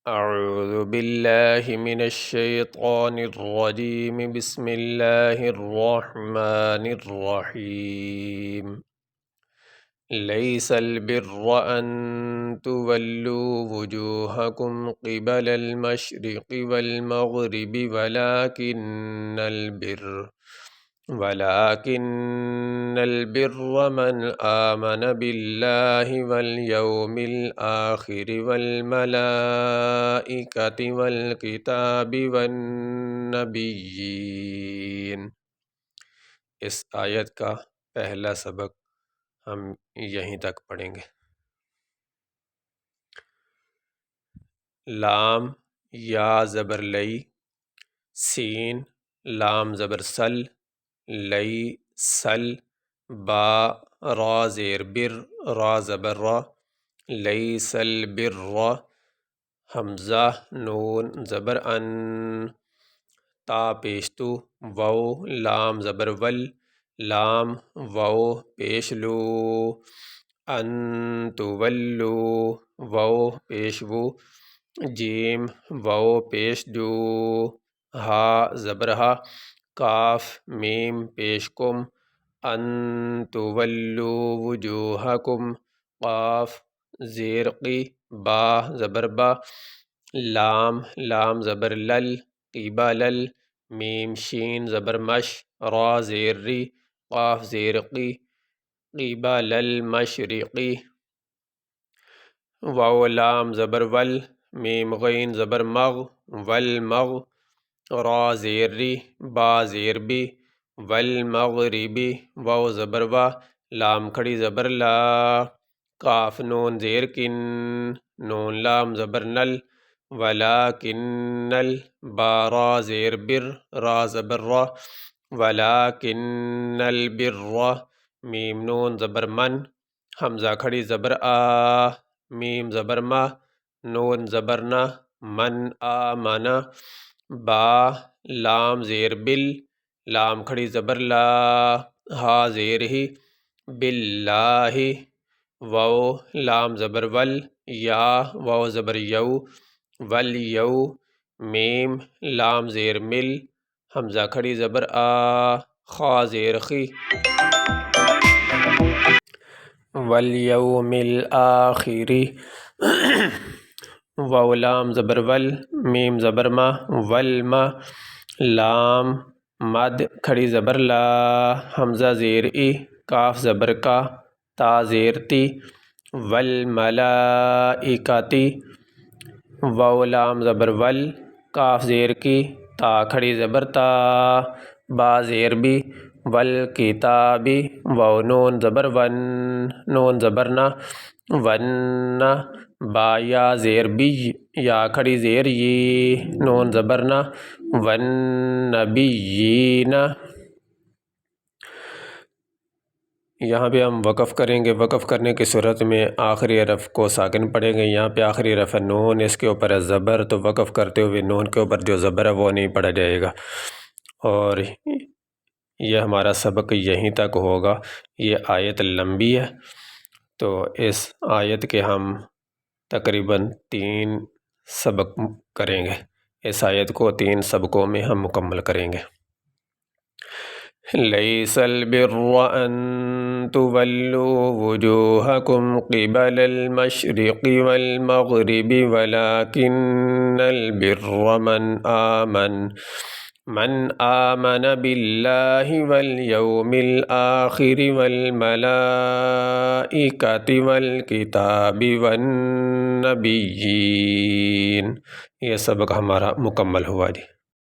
أعوذ بالله من الشيطان الرجيم بسم الله الرحمن الرحيم ليس البر أن تولوا وجوهكم قبل المشرق والمغرب ولكن البر من آمن بالله واليوم الآخر والملائكة والكتاب والنبيين۔ اس آیت کا پہلا سبق ہم یہیں تک پڑھیں گے۔ لام یا زبر لئی، سین لام زبر سل، لئی سل، با را زیر بر، را زبر را، لیس البر، حمزہ نون زبر ان، تا پیشتو، واو لام زبر ول، لام واو پیش لو، ان تولو، واو پیش وو، جیم واو پیش دو، ہا زبر ہا، کاف میم پیش کم، ان تولو وجوہکم، قاف زیر قی، با زبر با، لام لام زبر لل، قبلل، میم شین زبر مش، را زیر ری، قاف زیر قی، قبل المشرقی، واو لام زبر ول، میم غین زبر مغ، والمغ، را زیر ری، با زیر بی، والمغربی، واو زبر وا، لام کھڑی زبر لا، کاف نون زیر کن، نون لام زبر نل، ولیکنل، با را زیر بر، را زبر را، ولیکن البر، میم نون زبر من، حمزہ کھڑی زبر آ، میم زبر ما، نون زبر نا، من آمن، با لام زیر بل، لام کھڑی زبر لا، ہا زیر ہی، باللہ، واو لام زبر ول، یا واو زبر یو، والیو، میم لام زیر مل، حمزہ کھڑی زبر آ، خا زیر خی، والیوم الآخر، واو لام زبر ول، میم زبر ما، والما، لام مد کھڑی زبر لا، حمزہ زیر ای، کاف زبر کا، تا زیر تی، والملائکتی، واو لام زبر ول، کاف زیر کی، تا کھڑی زبر تا، با زیر بی، والکتابی، واو نون زبر ون، نون زبر نا، ون، با یا زیر بی، یا کھڑی زیر یی، نون زبر نا، والنبیین۔ یہاں پہ ہم وقف کریں گے۔ وقف کرنے کی صورت میں آخری حرف کو ساکن پڑھیں گے۔ یہاں پہ آخری حرف ہے نون، اس کے اوپر ہے زبر، تو وقف کرتے ہوئے نون کے اوپر جو زبر ہے وہ نہیں پڑھا جائے گا، اور یہ ہمارا سبق یہیں تک ہوگا۔ یہ آیت لمبی ہے، تو اس آیت کے ہم تقریباً 3 سبق کریں گے۔ اس آیت کو 3 سبقوں میں ہم مکمل کریں گے۔ لیس البر ان تولوا وجوہکم قبل المشرق والمغرب ولکن البر من آمن باللہ والیوم الآخر والملائکة والکتاب والنبیین۔ یہ سبق ہمارا مکمل ہوا جی۔